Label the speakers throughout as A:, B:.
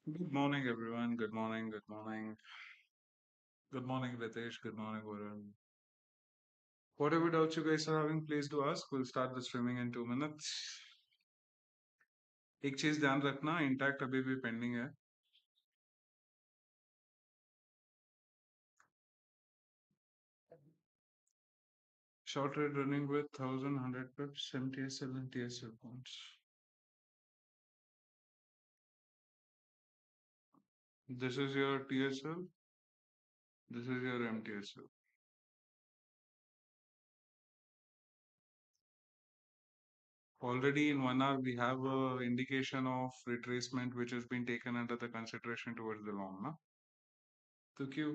A: Good morning, everyone. Good morning. Good morning. Good morning, Nitesh. Good morning, Varun. Whatever doubts you guys are having, please do ask. We'll start the streaming in 2 minutes. एक चीज ध्यान रखना intact अभी भी pending है. Short trade running with 1100 pips, MTSL and TSL points. This is your TSL. This is your MTSL. Already in 1 hour, we have a indication of retracement which has been taken under the consideration towards the long. ना तो क्यों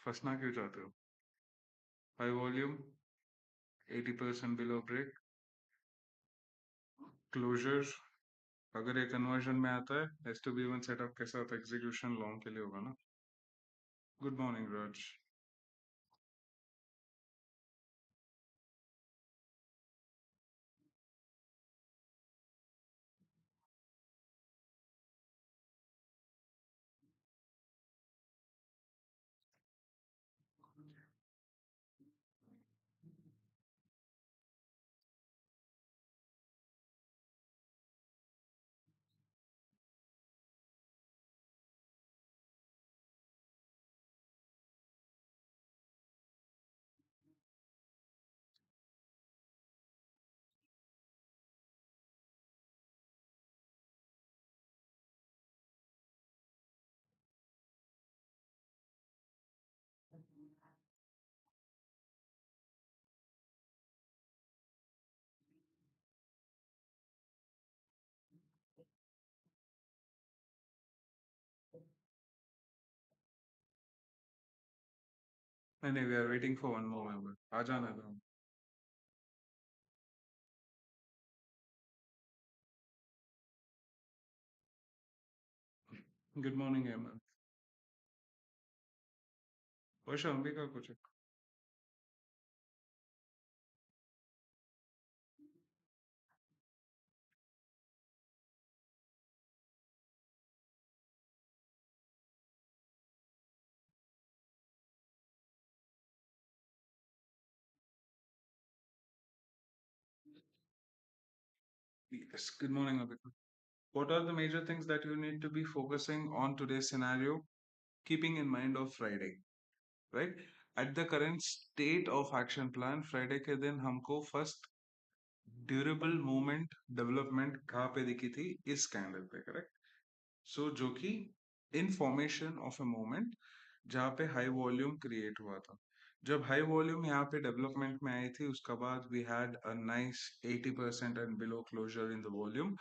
A: फंसना क्यों चाहते हो? High volume, 80% below break, closure. अगर ये conversion में आता है S two B one setup के साथ एग्जीक्यूशन लॉन्ग के लिए होगा ना. Good morning Raj. नहीं नहीं, we are waiting for one more member. आ जाना था. Good morning Hemant. वर्षा अंबिका कुछ. Yes, good morning Ambika. What are the major things that you need to be focusing on today's scenario, keeping in mind of Friday, right? At the current state of action plan, Friday के दिन हमको first durable movement development कहाँ पे दिखी थी? इस candle पे, correct. सो जो कि in formation of a movement जहाँ पे हाई वॉल्यूम क्रिएट हुआ था. जब हाई वॉल्यूम यहाँ पे डेवलपमेंट में आई थी उसके बाद we had a nice 80% and below closure in the volume.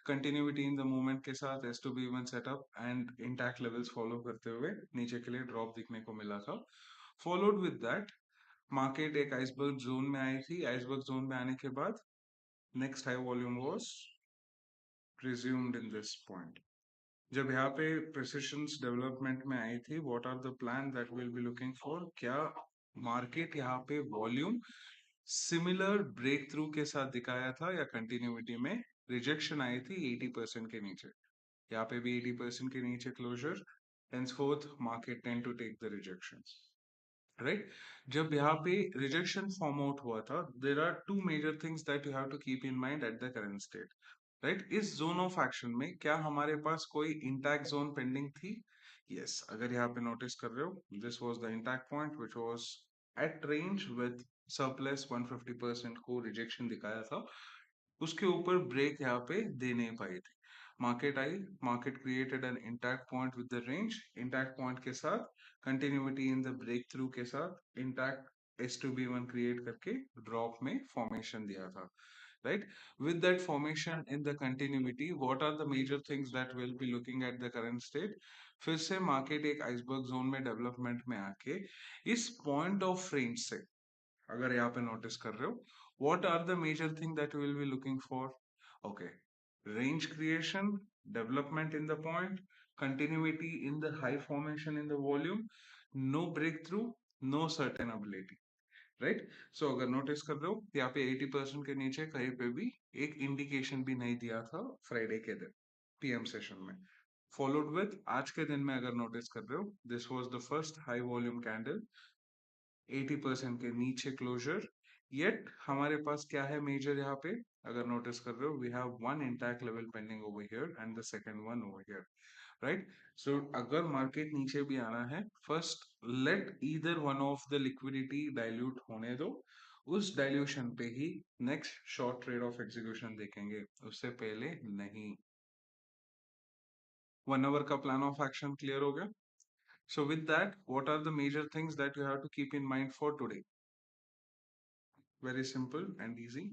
A: Continuity in the movement के साथ S two B one setup and intact levels follow करते हुए नीचे के लिए ड्रॉप दिखने को मिला था. फॉलोड विद दैट मार्केट एक आइसबर्ग जोन में आई थी. आइसबर्ग जोन में आने के बाद next high volume was resumed in this point. जब यहाँ पे precisions development में आई थी, what are the plan that we'll be looking for? क्या market यहाँ पे volume similar breakthrough के साथ दिखाया था या continuity में rejection आई थी 80% के नीचे. यहाँ पे भी 80% के नीचे closure. Henceforth, market tend to take the rejections. Right. जब यहाँ पे रिजेक्शन फॉर्म आउट हुआ था, there are two major things that you have to keep in mind at the current state. Right. इस जोन ऑफ एक्शन में क्या हमारे पास कोई इंटैक्ट जोन पेंडिंग थी? यस. अगर यहाँ पे नोटिस कर रहे हो, this was the intact point which was at range with surplus 150% को रिजेक्शन दिखाया था. उसके ऊपर ब्रेक यहाँ पे दे नहीं पाई थी. मार्केट आई, market created an intact point with the range. Intact point के साथ continuity in the break through के साथ intact S two B one create करके ड्रॉप में फॉर्मेशन दिया था. right. With that formation in the continuity, what are the major things that we'll be looking at the current state? फिर से market एक iceberg zone में development में आके इस पॉइंट ऑफ रेंज से, अगर यहाँ पे नोटिस कर रहे हो, what are the major thing that we will be looking for? Okay, range creation, development in the point, continuity in the high formation in the volume, no breakthrough, no certain ability. Right. So अगर notice कर रहे हो यहाँ पे 80% के नीचे कहीं पे भी एक इंडिकेशन भी नहीं दिया था फ्राइडे के दिन पीएम सेशन में. फॉलोड विद आज के दिन में अगर नोटिस कर रहे हो, this was the first high volume candle, 80% के नीचे क्लोजर, येट हमारे पास क्या है मेजर यहाँ पे, अगर नोटिस कर रहे हो, we have one intact level pending over here and the second one over here, right? So अगर मार्केट नीचे भी आना है, first let either one of the liquidity dilute होने दो, उस डाइल्यूशन पे ही next short trade of execution देखेंगे, उससे पहले नहीं। 1 आवर का प्लान ऑफ एक्शन क्लियर हो गया? So with that, what are the major things that you have to keep in mind for today? Very simple and easy.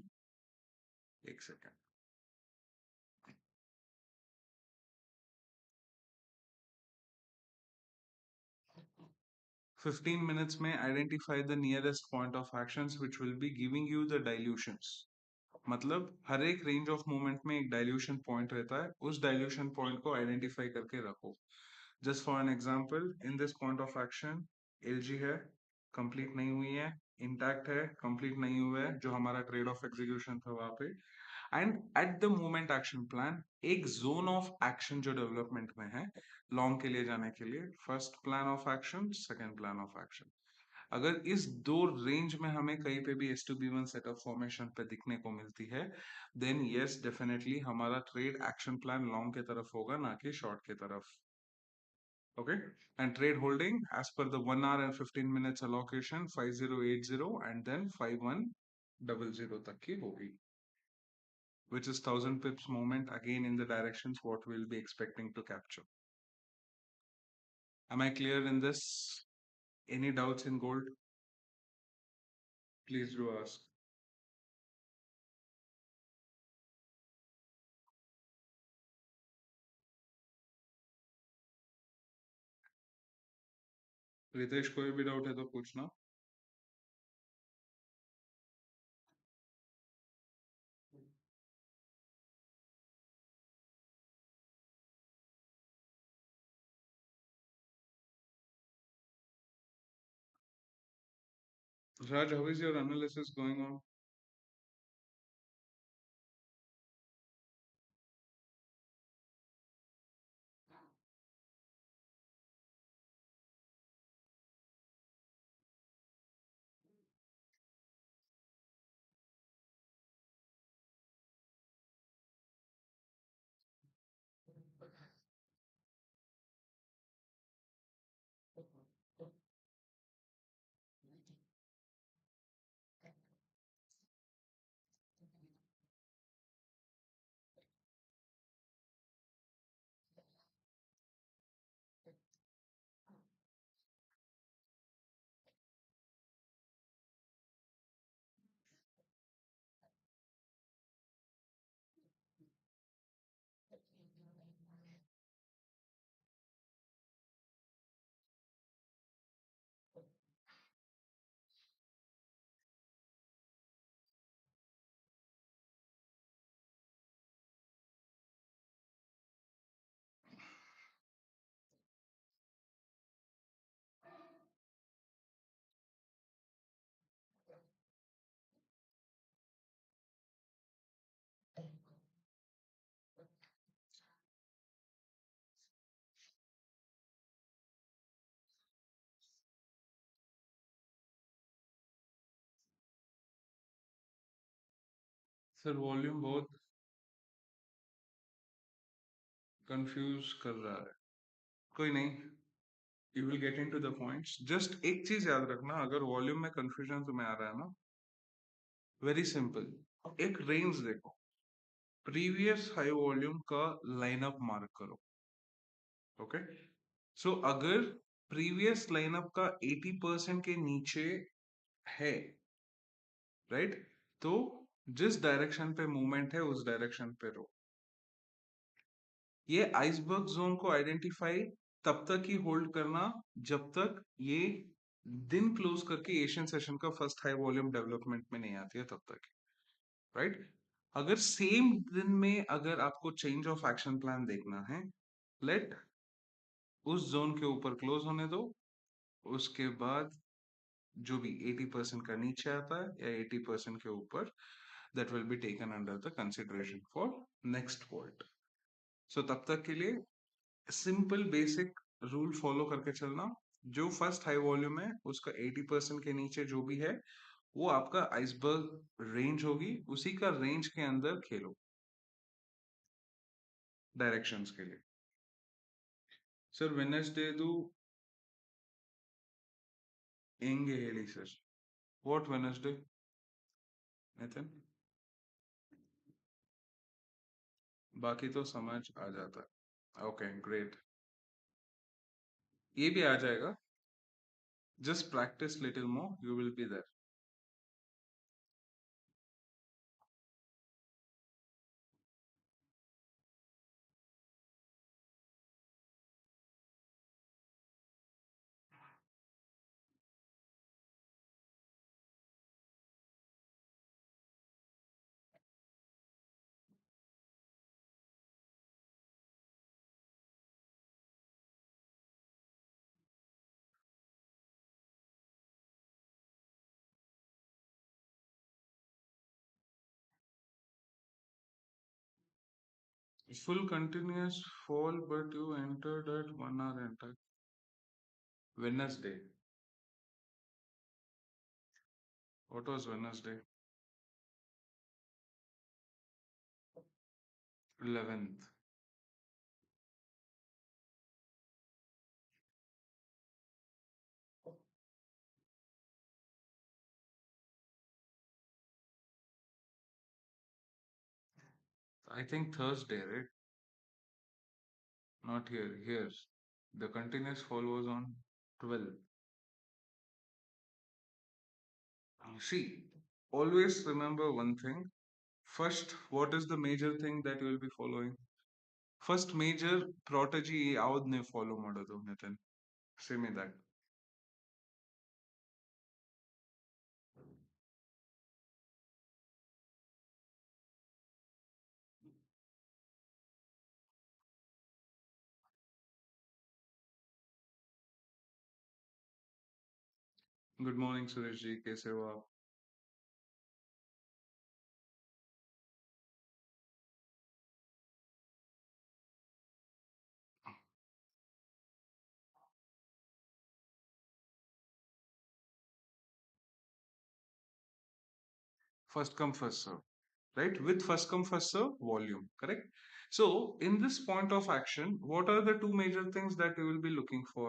A: एक second. 15 minutes में identify the nearest point of actions which will be giving you the dilutions. मतलब हर एक range of movement में एक dilution point रहता है, उस dilution point को आइडेंटिफाई करके रखो। Just for an example, in this point of action LG है, कंप्लीट नहीं हुई है, इंटैक्ट है, कंप्लीट नहीं हुआ है, जो हमारा ट्रेड ऑफ एग्जीक्यूशन था वहां पे, and at the moment action plan एक जोन ऑफ एक्शन जो डेवलपमेंट में है लॉन्ग के लिए जाने के लिए, first plan of action, second plan of action. अगर इस दो रेंज में हमें कहीं पे भी S2B1 सेटअप फॉर्मेशन पे दिखने को मिलती है, देन यस डेफिनेटली हमारा ट्रेड एक्शन प्लान लॉन्ग के तरफ होगा, ना कि शॉर्ट के तरफ। Okay, and trade holding as per the 1 hour and 15 minutes allocation 5080 and then 5100 तक की होगी, which is 1000 pips movement again in the directions what we'll be expecting to capture. Am I clear in this? Any doubts in gold? Please do ask. Ritesh, कोई भी doubt है तो पूछना। Raj, how is your analysis going on? Sir volume बहुत confuse कर रहा है। कोई नहीं, you will get into the points. Just एक चीज याद रखना, अगर वॉल्यूम में कंफ्यूजन तुम्हें आ रहा है ना, वेरी सिंपल, एक रेंज देखो, प्रीवियस हाई वॉल्यूम का लाइनअप मार्क करो। ओके, सो अगर प्रीवियस लाइनअप का 80% के नीचे है, राइट, तो जिस डायरेक्शन पे मूवमेंट है उस डायरेक्शन पे रो। ये आइसबर्ग जोन को आइडेंटिफाई तब तक ही होल्ड करना जब तक ये दिन क्लोज करके एशियन सेशन का फर्स्ट हाई वॉल्यूम डेवलपमेंट में नहीं आती है, तब तक, राइट? अगर सेम दिन में अगर आपको चेंज ऑफ एक्शन प्लान देखना है, लेट उस जोन के ऊपर क्लोज होने दो, उसके बाद जो भी 80% का नीचे आता है या 80% के ऊपर, that will be taken under the consideration for next volt. So तब तक के लिए सिंपल बेसिक रूल फॉलो करके चलना। जो फर्स्ट हाई वॉल्यूम है उसका 80% के नीचे जो भी है वो आपका आइसबर्ग रेंज होगी, उसी का रेंज के अंदर खेलो डायरेक्शंस के लिए। सर वेडनेसडे ಹೆಂಗೆ ಹೇಳಿ ಸರ್, ವಾಟ್ ವೆನಸ್ಡೇ नितिन? बाकी तो समझ आ जाता है। ओके ग्रेट, ये भी आ जाएगा, just practice little more, you will be there. Full continuous fall, but you entered at 1 hour enter. Wednesday. What was Wednesday? 11th. I think Thursday, right? Not here. Here. The continuous fall was on 12th. See, always remember one thing. First, what is the major thing that you will be following? First major protege ಯಾವ್ದನ್ನೇ follow ಮಾಡೋದು Nitin? Say me that. Good morning Suresh ji, कैसे हो आप? First come first serve, right? With first come first serve volume, correct? So in this point of action, what are the two major things that you will be looking for?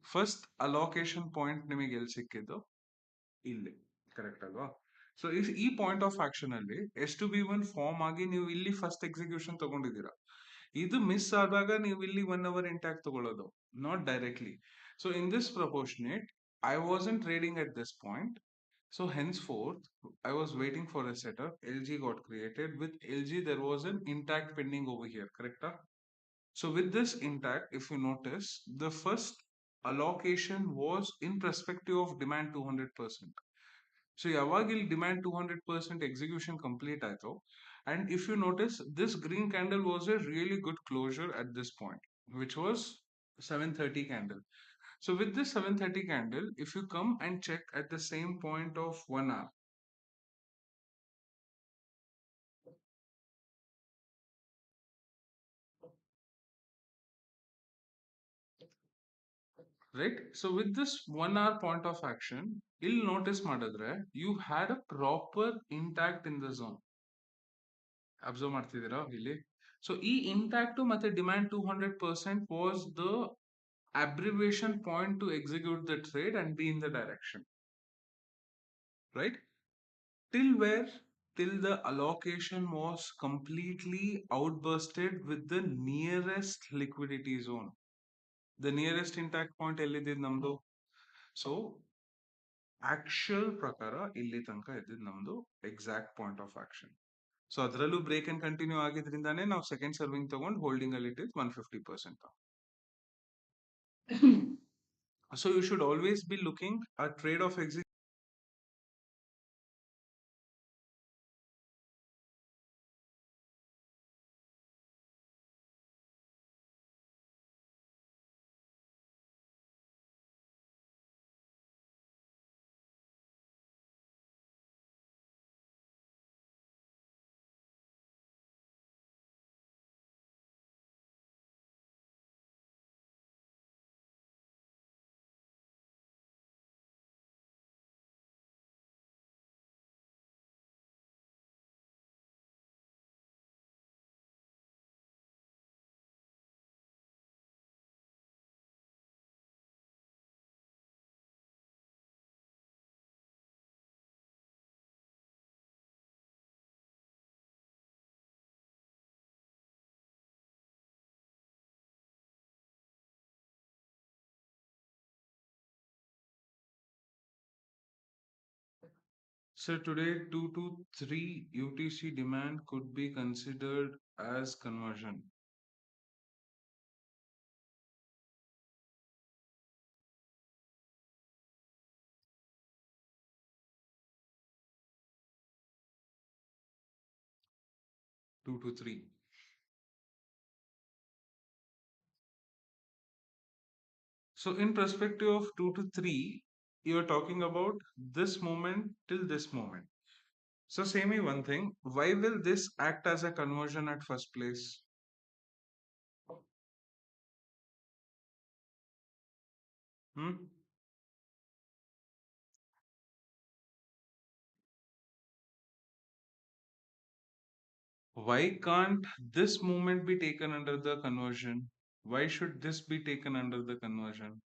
A: First allocation point ನಿಮಗೆ ಎಲ್ಲಿ ಸಿಕ್ಕಿದ್ದು? ಇಲ್ಲಿ, correct ಅಲ್ವಾ? So ಈ point of action ಅಲ್ಲಿ ಎಷ್ಟು B one form ಆಗಿ ನೀವು ಇಲ್ಲಿ ಫಸ್ಟ್ ಎಕ್ಸಿಕ್ಯೂಷನ್ ತಗೊಂಡಿದ್ದೀರಾ, ಇದು ಮಿಸ್ ಆದಾಗ ನೀವು ಇಲ್ಲಿ 1 hour ಇಂಟ್ಯಾಕ್ಟ್ ತಗೊಳ್ಳೋದು, not directly. So in this proportionate I wasn't trading at this point. So henceforth, I was waiting for a setup. LG got created. With LG, there was an intact pending over here, correct? So with this intact, if you notice, the first allocation was in perspective of demand 200%. So ಯಾವಾಗ ಇಲ್ಲಿ demand 200% execution complete ಆಯ್ತು, and if you notice, this green candle was a really good closure at this point, which was 730 candle. So with this 730 candle, if you come and check at the same point of 1 hour, right? So with this 1 hour point of action, you'll notice ಮಾಡಿದ್ರೆ you had a proper intact in the zone. Observe ಮಾಡ್ತಿದ್ದೀರಾ ಇಲ್ಲಿ? So ಈ intact ಮತ್ತೆ demand 200% was the abbreviation point to execute the trade and be in the direction, right? Till where? Till the allocation was completely outbursted with the nearest liquidity zone. The nearest intact point ಎಲ್ಲಿದೆ ನಮ್ದು? So actual ಪ್ರಕಾರ ಇಲ್ಲಿ ತನಕ ಇದ್ದಿದ್ದು ನಮ್ದು exact point of action. So ಅದರಲ್ಲೂ break and continue ಆಗಿದ್ರಿಂದಾನೇ ನಾವು second serving ತಗೊಂಡು ಹೋಲ್ಡಿಂಗ್ ಅಲ್ಲಿ ಇಟ್ಟಿದ್ದು 150%. So you should always be looking at trade of exit. So today 2 to 3 UTC demand could be considered as conversion. 2 to 3. So in perspective of 2 to 3, you are talking about this moment till this moment. So say me one thing, why will this act as a conversion at first place? Hmm? Why can't this movement be taken under the conversion? Why should this be taken under the conversion?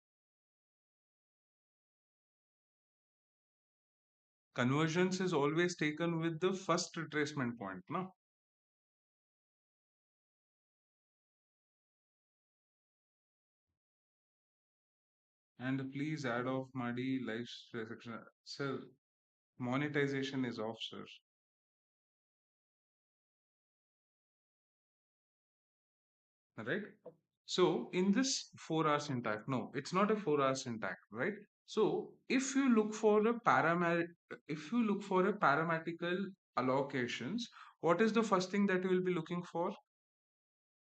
A: Conversions is always taken with the first retracement point, no? And please add off Madi live section. Sir, monetization is off, sir. Right? So in this 4 hour syntax, no, it's not a 4 hour syntax, right? So if you look for a paramatical allocations, what is the first thing that you will be looking for?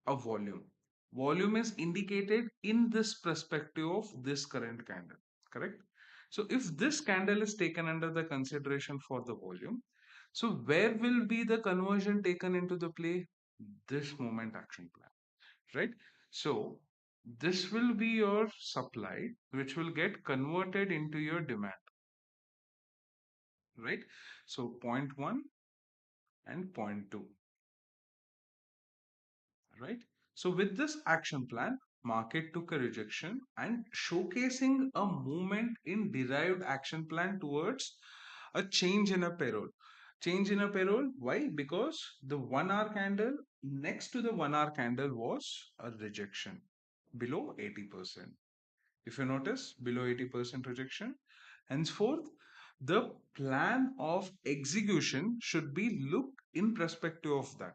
A: A volume. Volume is indicated in this perspective of this current candle, correct? So if this candle is taken under the consideration for the volume, so where will be the conversion taken into the play? This moment action plan, right? So this will be your supply, which will get converted into your demand, right? So point one and point two, right? So with this action plan, market took a rejection and showcasing a movement in derived action plan towards a change in a payroll. Change in a payroll, why? Because the 1 hour candle next to the 1 hour candle was a rejection below 80%. If you notice, below 80% rejection. Henceforth, the plan of execution should be looked in perspective of that.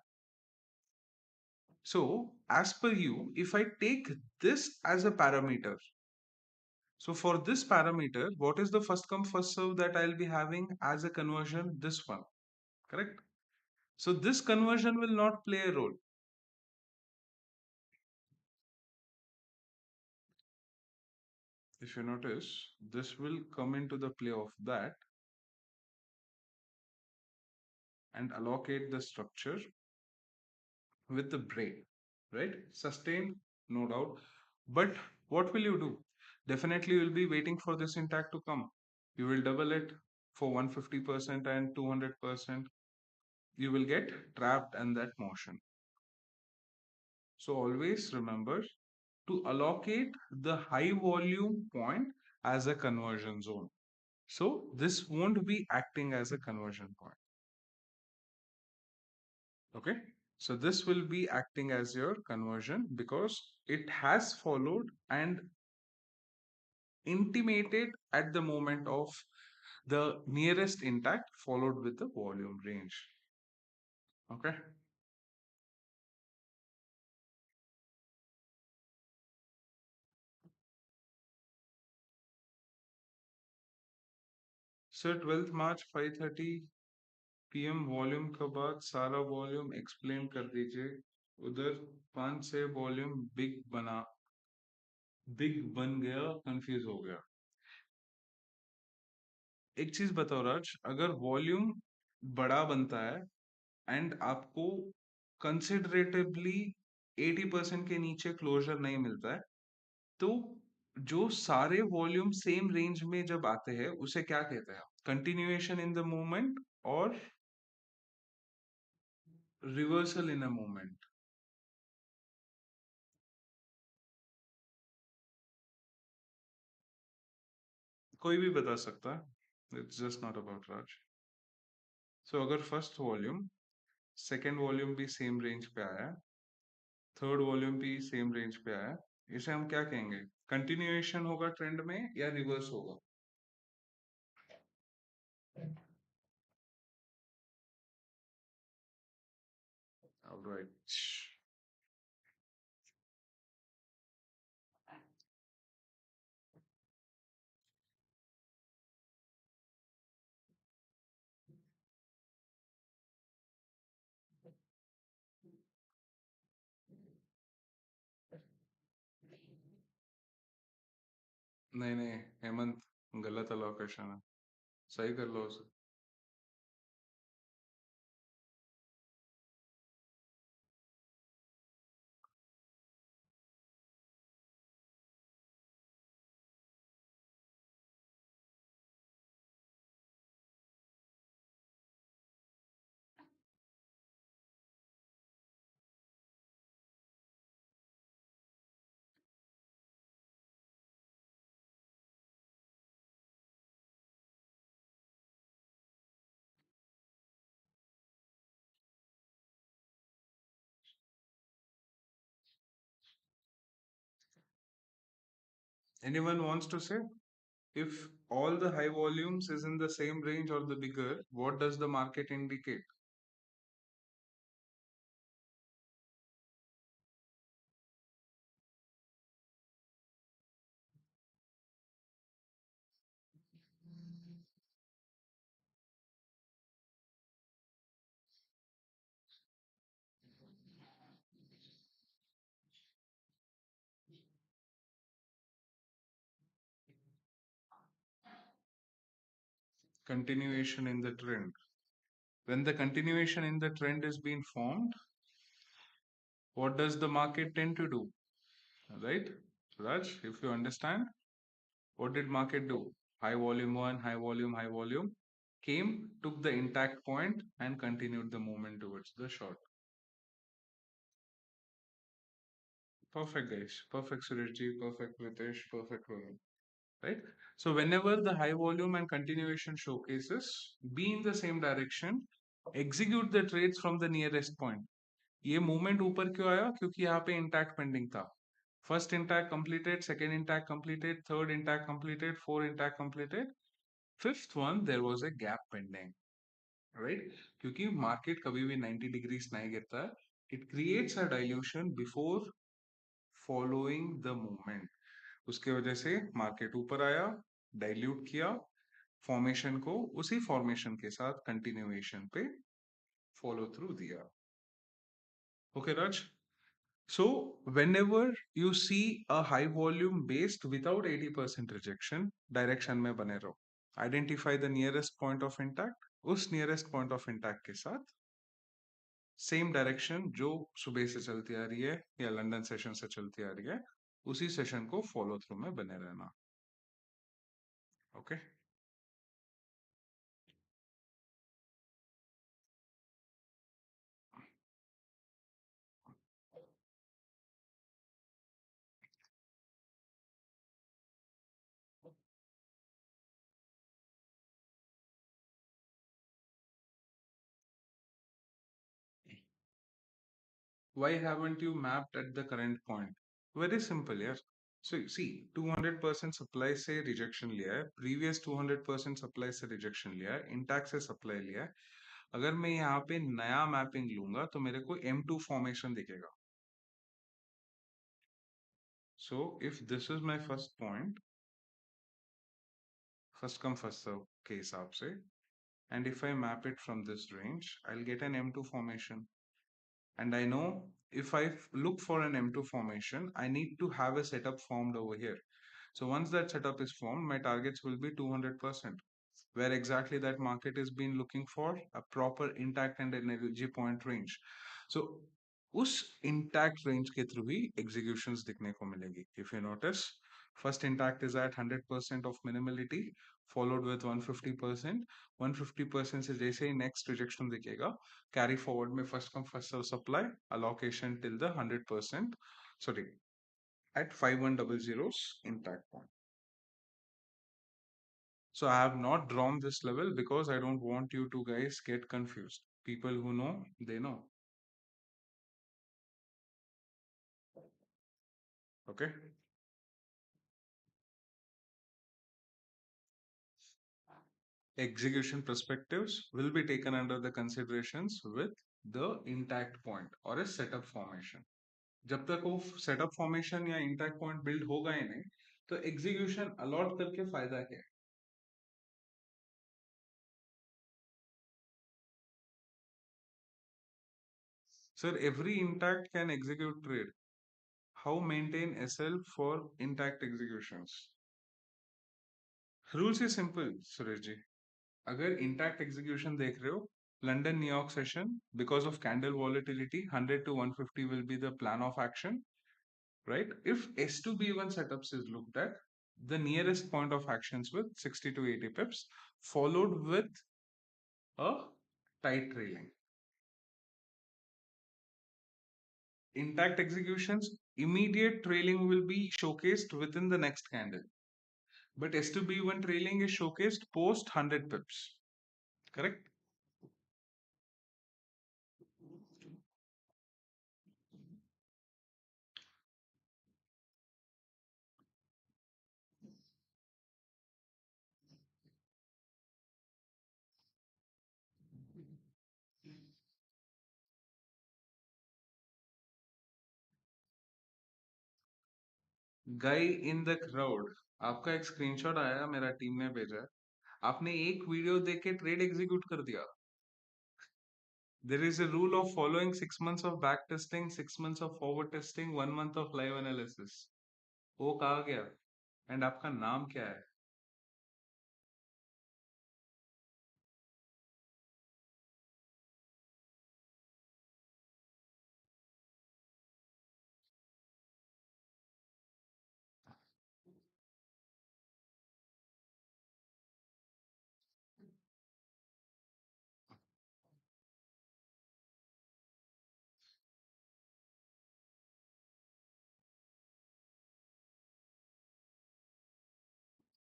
A: So, as per you, if I take this as a parameter, so for this parameter, what is the first come first serve that I'll be having as a conversion? This one, correct? So this conversion will not play a role. If you notice, this will come into the play of that and allocate the structure with the break, right? Sustained, no doubt. But what will you do? Definitely you will be waiting for this intact to come. You will double it for 150% and 200%. You will get trapped in that motion. So always remember to allocate the high volume point as a conversion zone. So this won't be acting as a conversion point. Okay. So this will be acting as your conversion because it has followed and intimated at the moment of the nearest intact followed with the volume range. Okay. So 12th March 5:30 PM volume के बाद सारा volume explain कर दीजिए उधर 5 से volume big बन गया confuse हो गया एक चीज बताओ राज अगर वॉल्यूम बड़ा बनता है एंड आपको कंसिडरेटिवली 80% के नीचे क्लोजर नहीं मिलता है तो जो सारे वॉल्यूम सेम रेंज में जब आते हैं उसे क्या कहते हैं कंटिन्यूएशन इन द मूवमेंट और रिवर्सल इन अ मूवमेंट कोई भी बता सकता है इट्स जस्ट नॉट अबाउट राज सो अगर फर्स्ट वॉल्यूम सेकेंड वॉल्यूम भी सेम रेंज पे आया थर्ड वॉल्यूम भी सेम रेंज पे आया इसे हम क्या कहेंगे कंटिन्यूएशन होगा ट्रेंड में या रिवर्स होगा All right. नहीं नहीं हेमंत, गलत अलोकेशन है, सही कर लो उसे। Anyone wants to say, if all the high volumes is in the same range or the bigger, what does the market indicate? Continuation in the trend. When the continuation in the trend is being formed, what does the market tend to do? Right? Raj, if you understand, what did market do? High volume one, high volume, came, took the intact point and continued the movement towards the short. Perfect, guys. Perfect, Surajji. Perfect, Nitesh. Perfect, Varun. Right? So whenever the high volume and continuation showcases be in the same direction, execute the trades from the nearest point. ये movement ऊपर क्यों आया? क्योंकि यहाँ पे intact pending था. First intact completed, second intact completed, third intact completed, fourth intact completed, fifth one there was a gap pending. Right? क्योंकि market कभी भी 90 डिग्रीज नहीं गिरता है. It creates a dilution before following the movement. उसके वजह से मार्केट ऊपर आया, डाइल्यूट किया फॉर्मेशन को, उसी फॉर्मेशन के साथ कंटिन्यूएशन पे फॉलो थ्रू दिया. Okay Raj. So whenever you see a high volume based without 80% rejection, direction में बने रहो. Identify the nearest point of impact. उस nearest point of impact के साथ सेम डायरेक्शन जो सुबह से चलती आ रही है या लंदन सेशन से चलती आ रही है, उसी सेशन को फॉलो थ्रू में बने रहना. Okay. Why haven't you mapped at the current point? Very simple, यार. So see, 200% supply से rejection लिया है, previous 200% supply से rejection लिया है, intact से supply लिया है. अगर मैं यहाँ पे नया मैपिंग लूंगा तो मेरे को M2 फॉर्मेशन दिखेगा. So if this is my first point, first come first serve के हिसाब से, and if I map it from this range, I'll get an M2 formation. And I know if I look for an M2 formation, I need to have a setup formed over here. So once that setup is formed, my targets will be 200%. Where exactly that market is been looking for a proper intact and energy point range. So उस intact range के through ही executions दिखने को मिलेगी. If you notice, first intact is at 100% of minimality, followed with 150%. 150% से जैसे ही next rejection दिखेगा, carry forward में first come first serve supply allocation till the 100%. Sorry, at 5100's intact point. So I have not drawn this level because I don't want you to guys get confused. People who know, they know. Okay. Execution perspectives will be taken under the considerations with the intact point or a setup formation. जब तक वो setup formation या intact point build होगा ही नहीं, तो execution allot करके फायदा क्या है? Sir, every intact can execute trade. How maintain SL for intact executions? Rules is simple, Suresh ji. अगर intact execution देख रहे हो, London New York session, because of candle volatility, 100 to 150 will be the plan of action, right? If S to B1 setups is looked at, the nearest point of actions with 60 to 80 pips, followed with a tight trailing. Intact executions, immediate trailing will be showcased within the next candle. But S to B1 trailing is showcased post 100 pips. Correct? Guy in the crowd, आपका एक screenshot आया, मेरा team ने भेजा है, आपने एक video देख के ट्रेड एग्जीक्यूट कर दिया. There is a rule of following 6 months of back testing, 6 months of forward testing, 1 month of live analysis. वो कहा गया. एंड आपका नाम क्या है?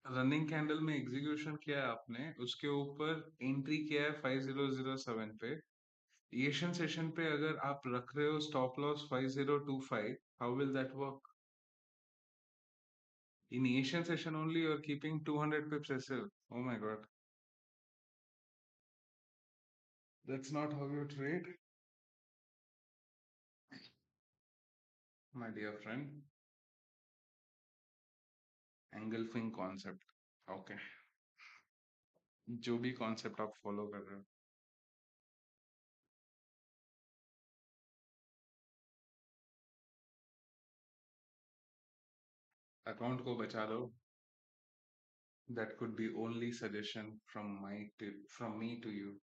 A: रनिंग कैंडल में एग्जीक्यूशन किया है आपने, उसके ऊपर एंट्री किया है 5007 पे. एशियन सेशन पे अगर आप रख रहे हो stop loss 5025, how will that work? In Asian session only, you are keeping 200 pips SL. Oh my god. That's not how you trade, my dear friend. Engulfing concept. Okay. जो भी concept आप follow कर रहे हो. Account को बचा लो. That could be only suggestion from me to you.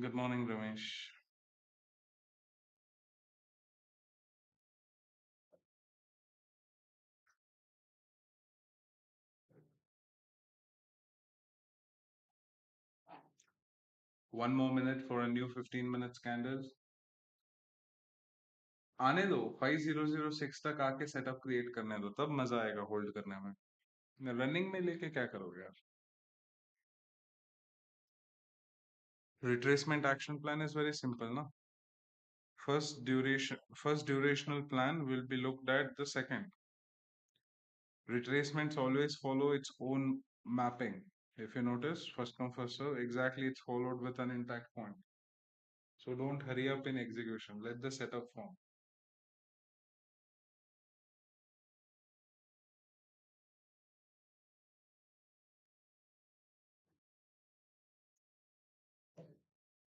A: Good morning, Ramesh. One more minute for a new 15 minutes candle. आने दो 5006 तक आके सेटअप क्रिएट करने दो, तब मजा आएगा होल्ड करने में. रनिंग में लेके क्या करोगे यार? Retracement action plan is very simple, no? First durational plan will be looked at the second. Retracements always follow its own mapping. If you notice, first come first serve, exactly it's followed with an intact point. So don't hurry up in execution. Let the setup form.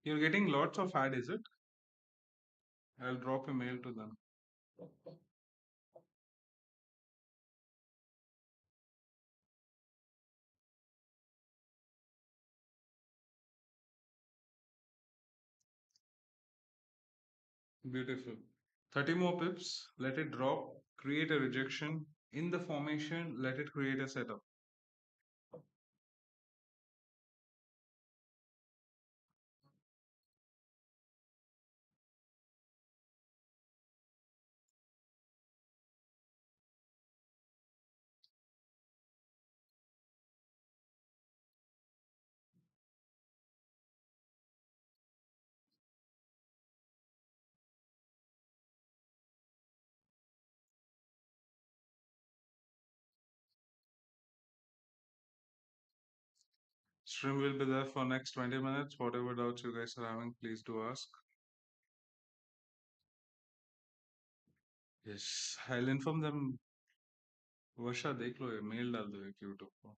A: You're getting lots of ad, is it? I'll drop a mail to them. Beautiful. 30 more pips. Let it drop. Create a rejection. In the formation, let it create a setup. Stream will be there for next 20 minutes. Whatever doubts you guys are having, please do ask. Yes, I'll inform them. वर्षा देख लो, ये mail डाल दो एक YouTube को.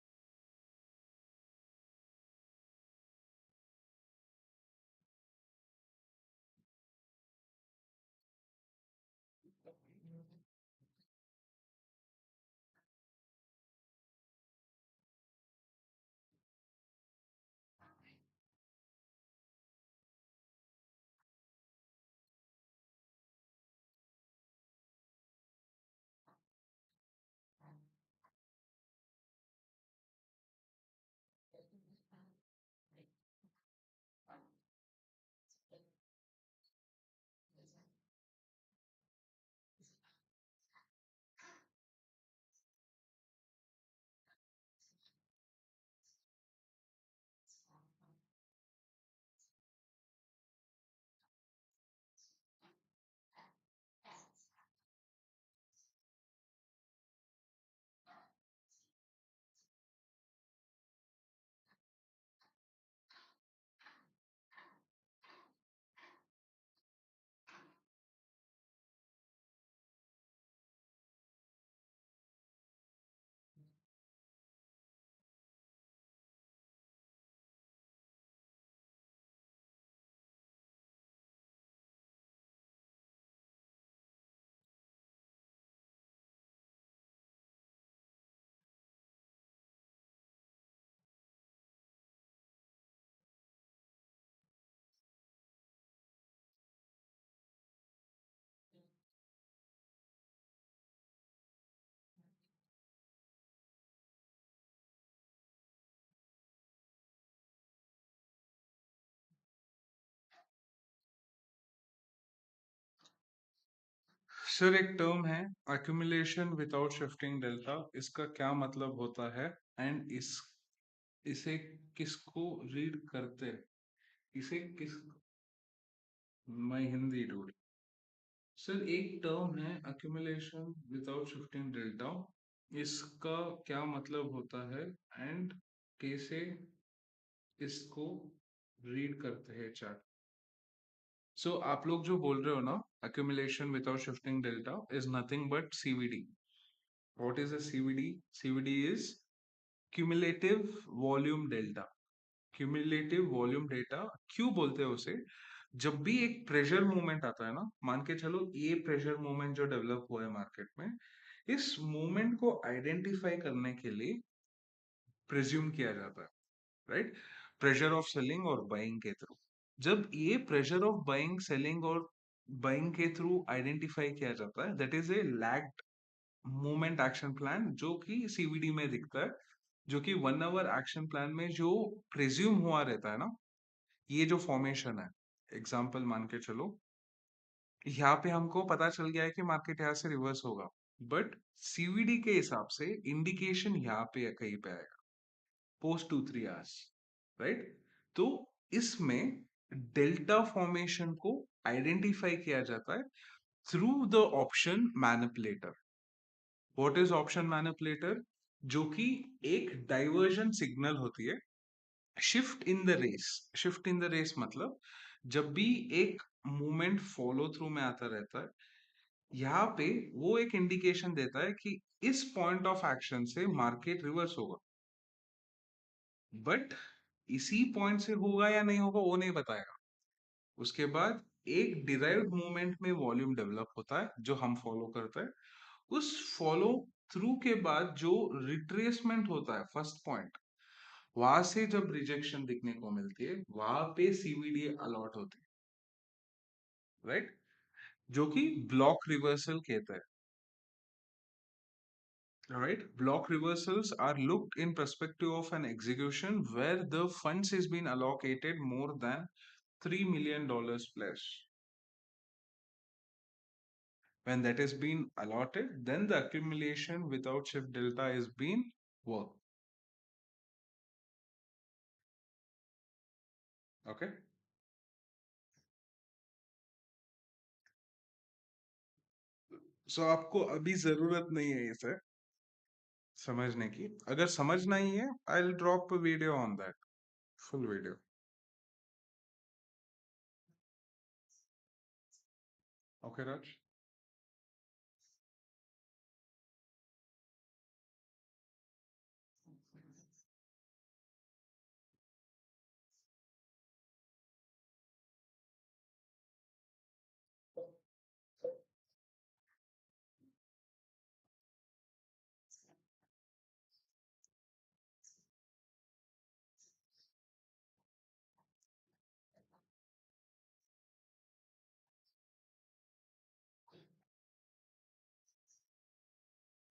A: Sir एक term है accumulation without shifting delta. इसका क्या मतलब होता है एंड इसे किसको रीड करते हैं? इसे किस मैं हिंदी डूड. सर एक टर्म है accumulation without shifting delta. इसका क्या मतलब होता है एंड कैसे इसको रीड करते हैं चार्ट? सो आप लोग जो बोल रहे हो ना, accumulation without shifting delta is nothing but CVD. What is a CVD? CVD is cumulative volume delta. Cumulative volume data क्यों बोलते हैं उसे? जब भी एक प्रेशर मूवमेंट आता है ना, मान के चलो ये प्रेशर मूवमेंट जो डेवलप हुआ है मार्केट में, इस मूवमेंट को आइडेंटिफाई करने के लिए प्रेज्यूम किया जाता है, राइट? प्रेशर ऑफ सेलिंग और बाइंग के थ्रू. जब ये प्रेशर ऑफ बाइंग, सेलिंग और बाइंग के थ्रू आइडेंटिफाई किया जाता है, that is a lagged movement action plan जो कि सीवीडी में दिखता है, जो कि 1 आवर एक्शन प्लान में जो प्रेज्यूम हुआ रहता है ना, ये जो फॉर्मेशन है. एग्जाम्पल मान के चलो, यहाँ पे हमको पता चल गया है कि मार्केट यहाँ से रिवर्स होगा, बट सीवीडी के हिसाब से इंडिकेशन यहाँ पे कहीं पे आएगा पोस्ट 2-3 आवर्स, राइट? तो इसमें डेल्टा फॉर्मेशन को आइडेंटिफाई किया जाता है through the option manipulator. What is option manipulator? जो कि एक डाइवर्जन सिग्नल होती है. Shift in the race. Shift in the race मतलब जब भी एक मूवमेंट फॉलो थ्रू में आता रहता है, यहाँ पे वो एक इंडिकेशन देता है कि इस पॉइंट ऑफ एक्शन से मार्केट रिवर्स होगा, बट इसी पॉइंट से होगा या नहीं होगा वो नहीं बताएगा. उसके बाद एक डिराइव्ड मूवमेंट में वॉल्यूम डेवलप होता है जो हम फॉलो करते हैं. उस फॉलो थ्रू के बाद जो रिट्रेसमेंट होता है फर्स्ट पॉइंट, वहां से जब रिजेक्शन दिखने को मिलती है, वहां पे सीवीडी अलॉट होती है, राइट? जो कि ब्लॉक रिवर्सल कहते हैं. Right? Block reversals are looked in perspective of an execution where the funds has been allocated more than $3 million plus. When that has been allotted, then the accumulation without shift delta is being worked. Okay? So आपको अभी जरूरत नहीं है इसे समझने की. अगर समझना ही है, I'll drop a video on that. Full video. Okay, Raj?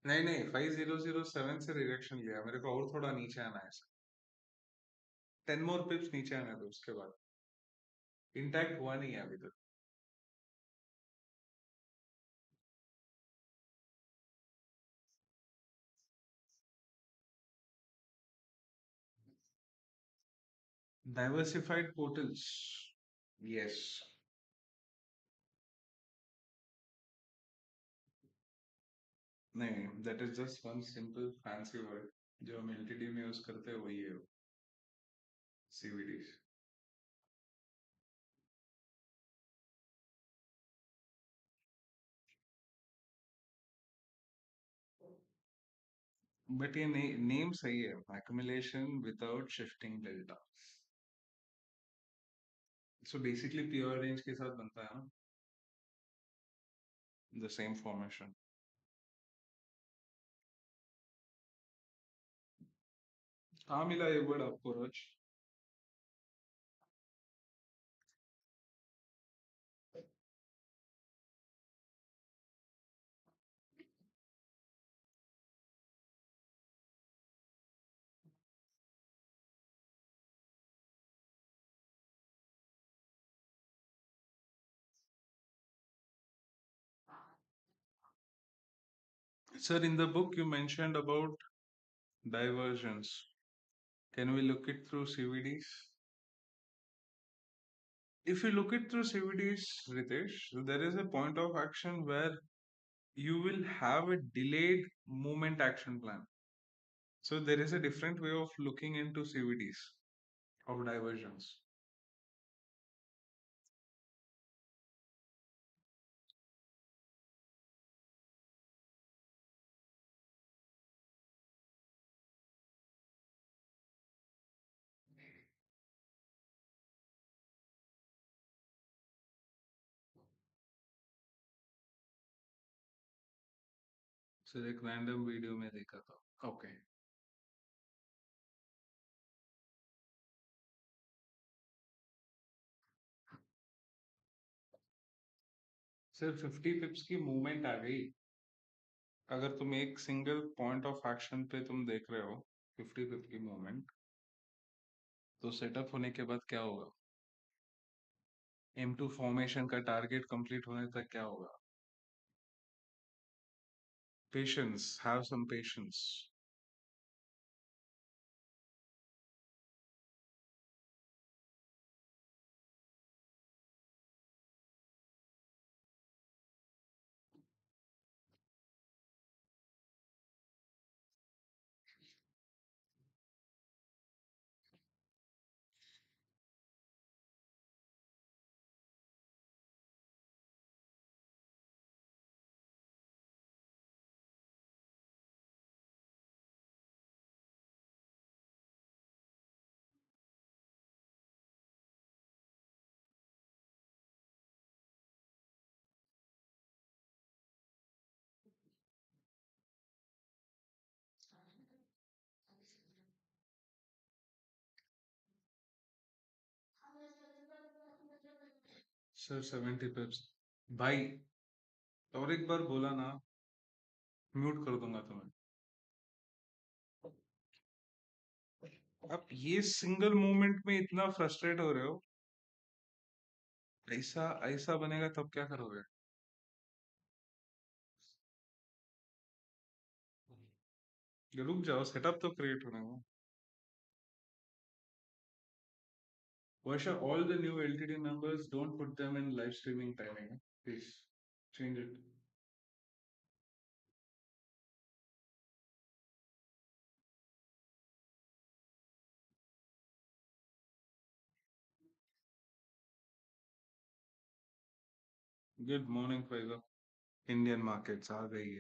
A: नहीं नहीं 5007 से रिजेक्शन लिया मेरे को और थोड़ा नीचे आना है 10 मोर पिप्स नीचे आने दो उसके बाद इंटैक्ट हुआ नहीं है अभी तक डाइवर्सिफाइड पोर्टल्स यस नहीं that is just one simple fancy word जो हम एलटीडी में यूज करते हैं वही है सीवीडी बट ये नेम सही है accumulation without shifting delta so basically pure range के साथ बनता है ना the same formation कहाँ मिला ये वर्ड आपको रोज sir in the book you mentioned about divergence can we look it through CVDs if you look it through CVDs Ritesh there is a point of action where you will have a delayed movement action plan so there is a different way of looking into CVDs of divergence sir एक random video में देखा था okay sir 50 पिप्स की movement आ गई अगर तुम एक single point of action पे तुम देख रहे हो 50 पिप की मूवमेंट तो सेटअप होने के बाद क्या होगा M2 फॉर्मेशन का टारगेट कंप्लीट होने तक क्या होगा patience have some patience sir 70 pips भाई और एक बार बोला ना म्यूट कर दूंगा तुम्हें अब ये सिंगल मूवमेंट में इतना फ्रस्ट्रेट हो रहे हो ऐसा ऐसा बनेगा तब क्या करोगे रुक जाओ सेटअप तो क्रिएट होने दो Varsha, all the new LTD members, don't put them in live streaming timing. Please change it. Good morning, Faisal. Indian markets are they?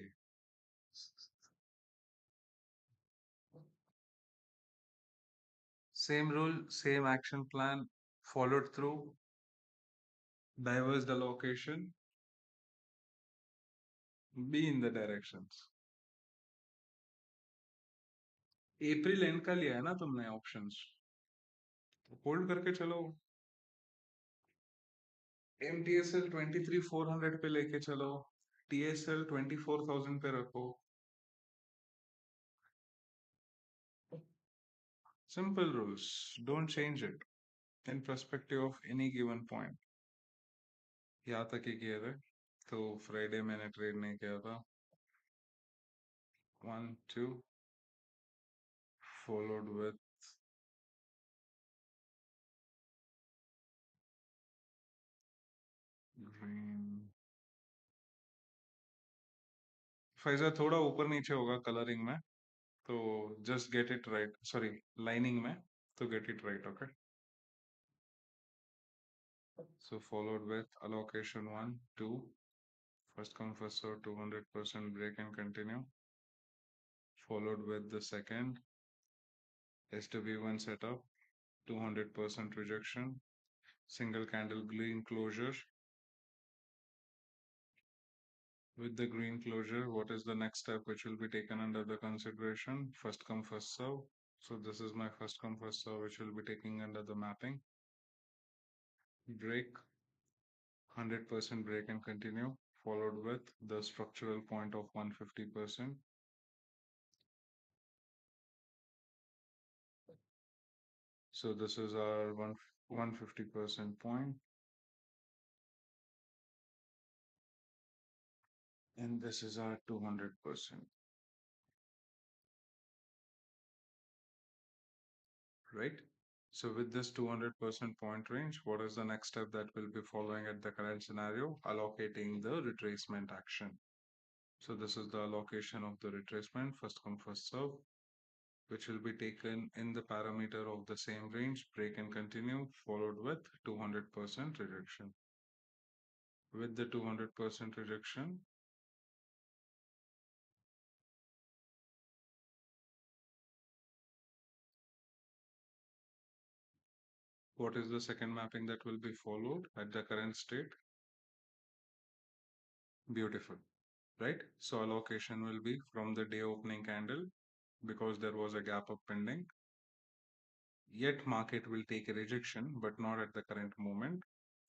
A: Same rule, same action plan, followed through, diverse the location, be in the directions. April and का लिया है ना तुमने options, hold करके चलो। MTSL 23,400 पे लेके चलो, TSL 24,000 पे रखो। Simple rules, don't change it in perspective of any given point. यहाँ तक ही किया था, तो फ्राइडे मैंने ट्रेड नहीं किया था। 1 2 followed with green। फैजा थोड़ा ऊपर नीचे होगा कलरिंग में, तो just get it right, sorry lining में, तो get it right, okay. So followed with allocation 1 2, first come first serve 200% break and continue, followed with the second SW1 setup 200% rejection, single candle green closure. With the green closure, what is the next step which will be taken under the consideration? First come first serve. So this is my first come first serve which will be taking under the mapping. Break, 100% break and continue, followed with the structural point of 150%. So this is our 150% point, and this is our 200%, right? So with this 200% point range, what is the next step that will be following at the current scenario? Allocating the retracement action. So this is the allocation of the retracement, first come first serve, which will be taken in the parameter of the same range, break and continue, followed with 200% rejection. With the 200% rejection, what is the second mapping that will be followed at the current state? Beautiful, right? So allocation will be from the day opening candle, because there was a gap up pending. Yet market will take a rejection, but not at the current moment,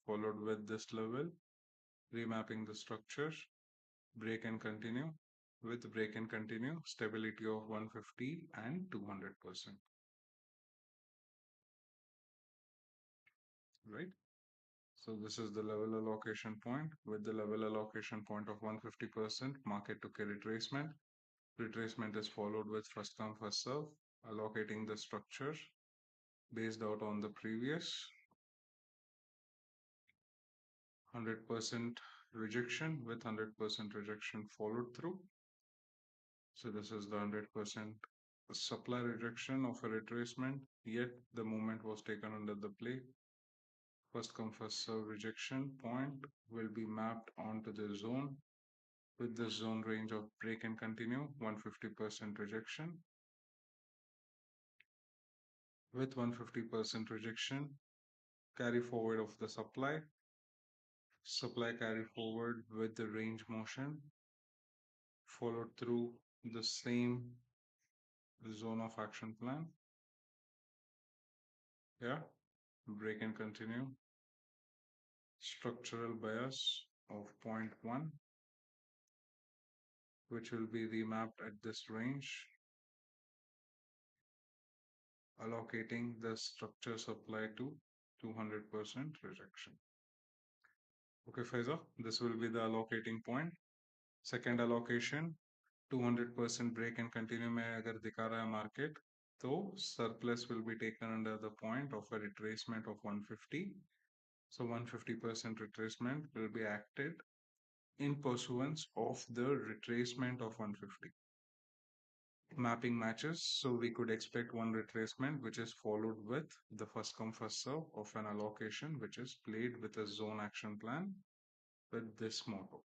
A: followed with this level, remapping the structure, break and continue. With break and continue, stability of 150 and 200%, right? So this is the level allocation point. With the level allocation point of 150%, market took a retracement. Retracement is followed with first come first serve, allocating the structure based out on the previous 100% rejection, with 100% rejection followed through. So this is the 100% supply rejection of a retracement, yet the movement was taken under the play. First come first serve rejection point will be mapped onto the zone, with the zone range of break and continue, 150% rejection. With 150% rejection, carry forward of the supply carry forward with the range motion, followed through the same zone of action plan. Yeah, break and continue, structural bias of 0.1, which will be remapped at this range, allocating the structure supply to 200% rejection. Okay, Faiza, this will be the allocating point. Second allocation, 200% break and continue में अगर दिखा रहा है market, तो surplus will be taken under the point of a retracement of 150. So 150% retracement will be acted in pursuance of the retracement of 150. Mapping matches, so we could expect one retracement which is followed with the first come first serve of an allocation which is played with a zone action plan, with this motto.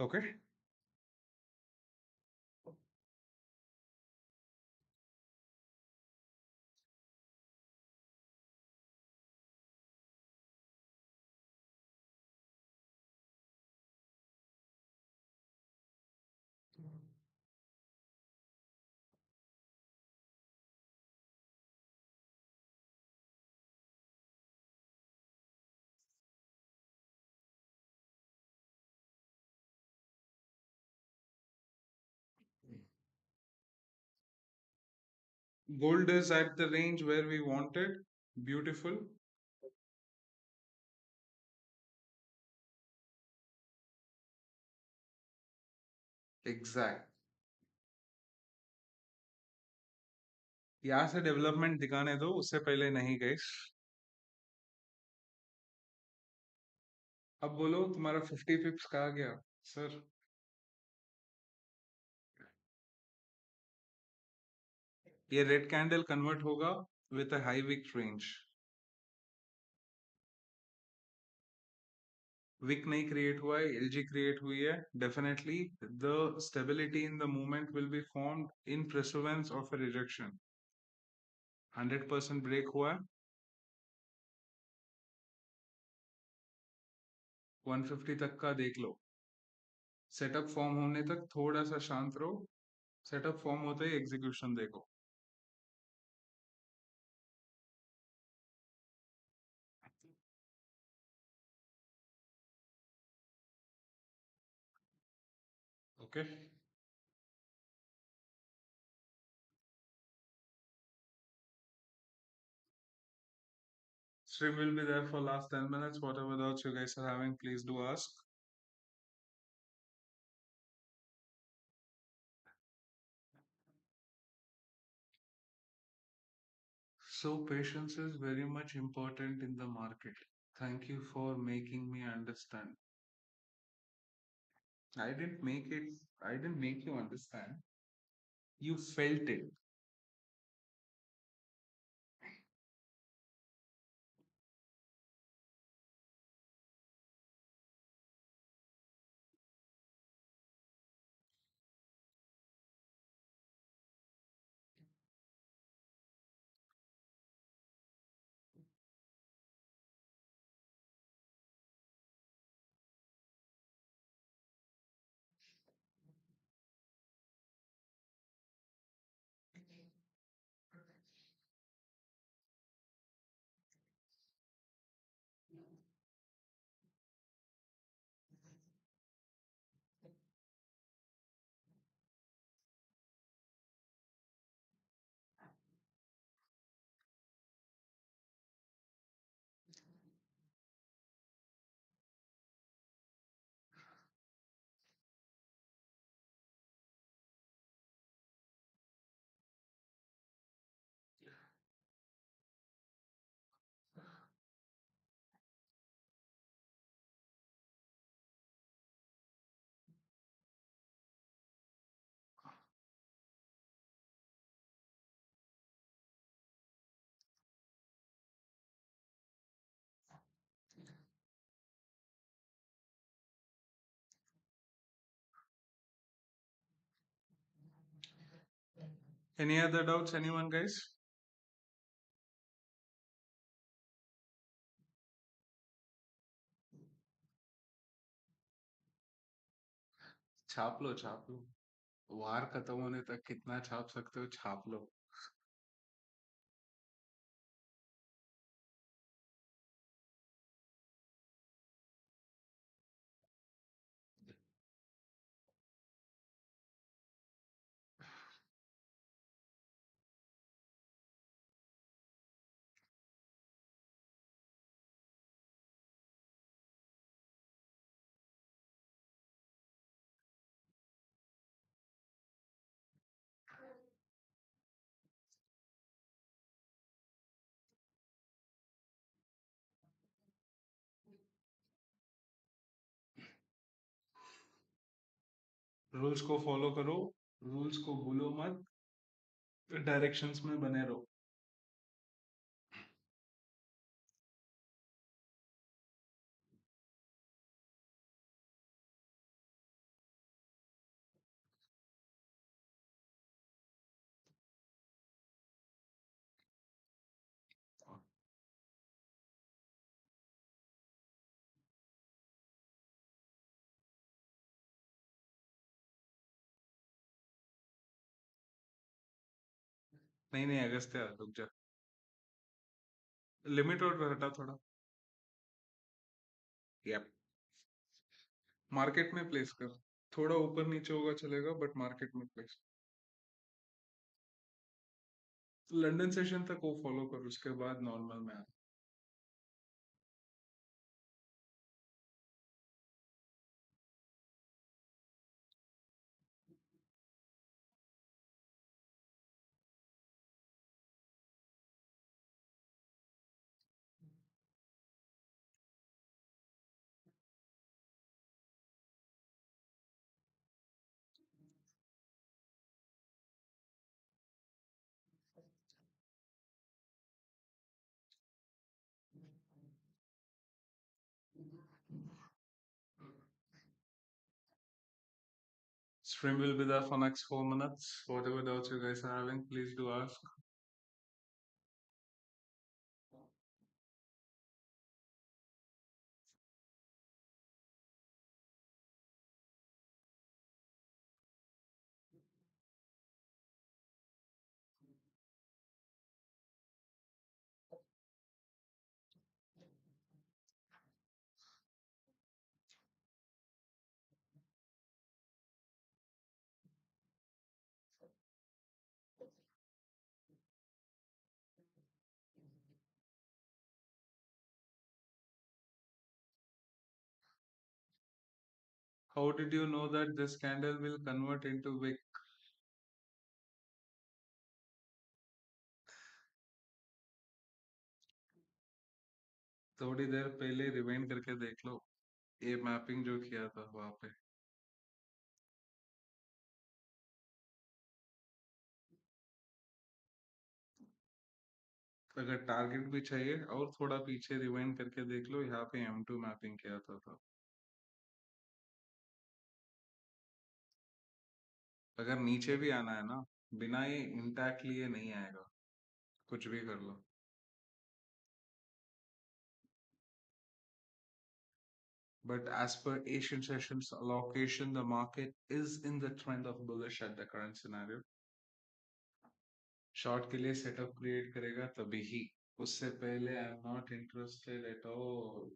A: Okay. Gold is at the range where we wanted. Beautiful. Exact. यहाँ से development दिखाने दो, उससे पहले नहीं गए. अब बोलो तुम्हारा 50 पिप्स कहाँ गया सर? ये रेड कैंडल कन्वर्ट होगा with a high wick range. Wick नहीं क्रिएट हुआ है, एलजी क्रिएट हुई है. Definitely the stability in the movement will be formed in presence of a rejection. 100% break हुआ है. 150 तक का देख लो. सेटअप फॉर्म होने तक थोड़ा सा शांत रहो. सेटअप फॉर्म होते ही एग्जीक्यूशन देखो. Okay. Stream will be there for last 10 minutes. Whatever doubts you guys are having, please do ask. So patience is very much important in the market. Thank you for making me understand. I didn't make it, I didn't make you understand. You felt it. Any other doubts, anyone, guys? छाप लो, छाप लो. वार खत्म होने तक कितना छाप सकते हो, छाप लो. रूल्स को फॉलो करो. रूल्स को भूलो मत. डायरेक्शंस में बने रहो. नहीं नहीं अगस्त्य रुक जा, लिमिट और हटा थोड़ा। यप, मार्केट में प्लेस कर, थोड़ा ऊपर नीचे होगा चलेगा बट मार्केट में प्लेस। लंदन सेशन तक वो फॉलो कर, उसके बाद नॉर्मल में आ। Stream will be there for next 4 minutes. Whatever doubts you guys are having, please do ask. How did you know that this candle will convert into wick? थोड़ी देर पहले rewind करके देख लो ये मैपिंग जो किया था वहां पे। अगर टारगेट भी चाहिए और थोड़ा पीछे रिवाइंड करके देख लो, यहाँ पे M2 मैपिंग किया था। अगर नीचे भी आना है ना, बिना ये इंटैक्ट लिए नहीं आएगा, कुछ भी कर लो। But as per Asian sessions allocation, the market is in the trend of bullish at the current scenario. Short के लिए सेटअप क्रिएट करेगा तभी ही, उससे पहले I am not interested at all.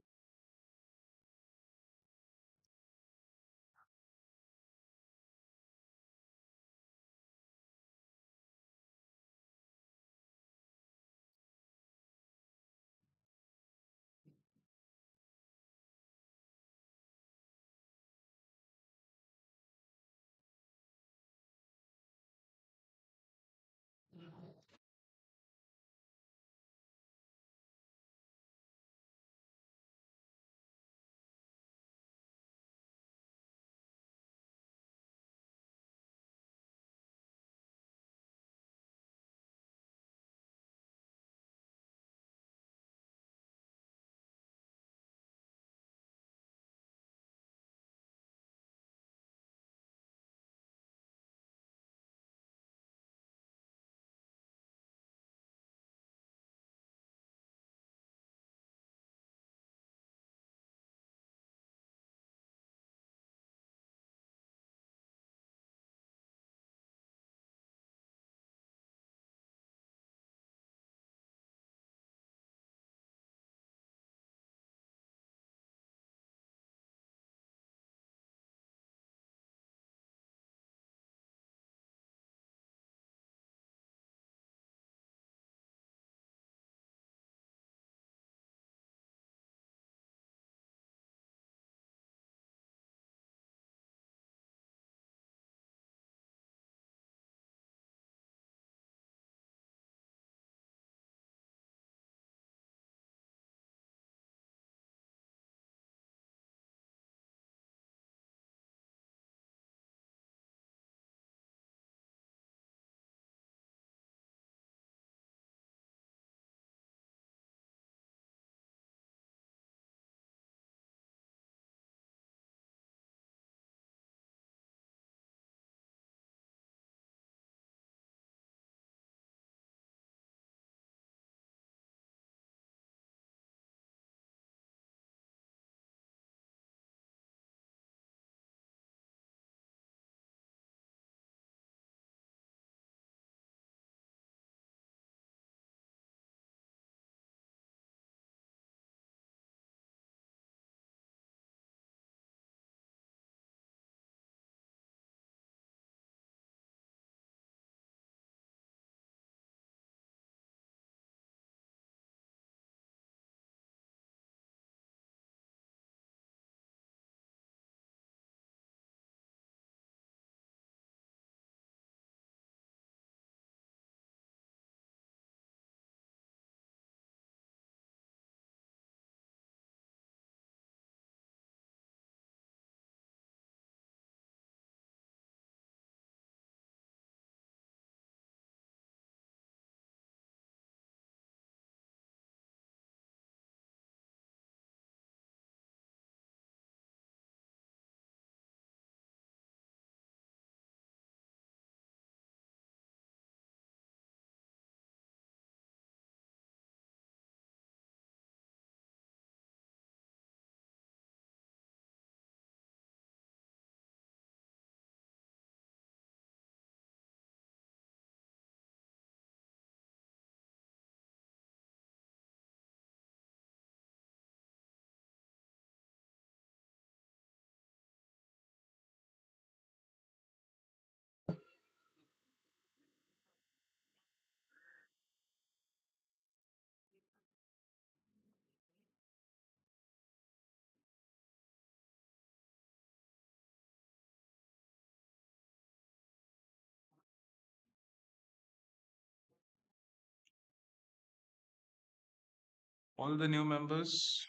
A: All the new members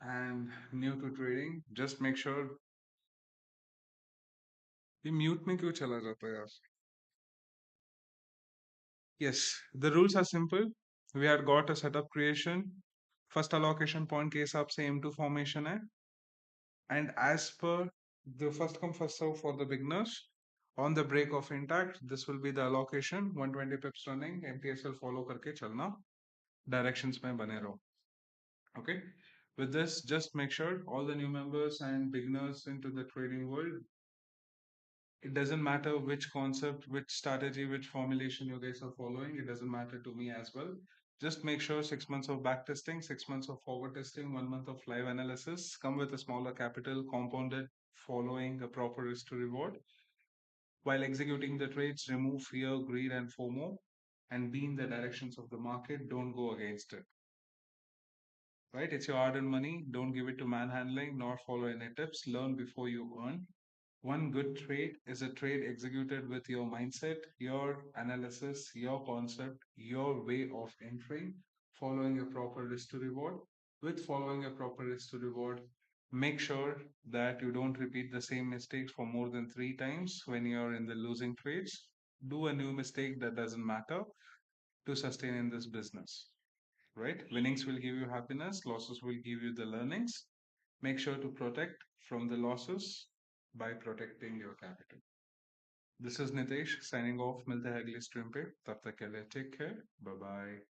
A: and new to trading, just make sure. ये mute में क्यों चला जाता है यार? Yes, the rules are simple. We had got a setup creation. First allocation point के हिसाब से M2 formation है. And as per the first come first serve for the beginners, on the break of intact, this will be the allocation 120 pips running. MTSL follow करके चलना. Directions में बने रहो. Okay. With this, just make sure all the new members and beginners into the trading world, it doesn't matter which concept, which strategy, which formulation you guys are following. It doesn't matter to me as well. Just make sure 6 months of back testing, 6 months of forward testing, 1 month of live analysis, come with a smaller capital, compounded, following a proper risk to reward. While executing the trades, remove fear, greed, and FOMO, and be in the directions of the market. Don't go against it. Right? It's your hard earned money. Don't give it to manhandling nor follow any tips. Learn before you earn. One good trade is a trade executed with your mindset, your analysis, your concept, your way of entering, following a proper risk to reward. With following a proper risk to reward, make sure that you don't repeat the same mistakes for more than 3 times when you're in the losing trades. Do a new mistake that doesn't matter to sustain in this business, right? Winnings will give you happiness, losses will give you the learnings. Make sure to protect from the losses by protecting your capital. This is Nitesh signing off. मिलते हैं अगले stream पे. तब तक के लिए take care. Bye bye.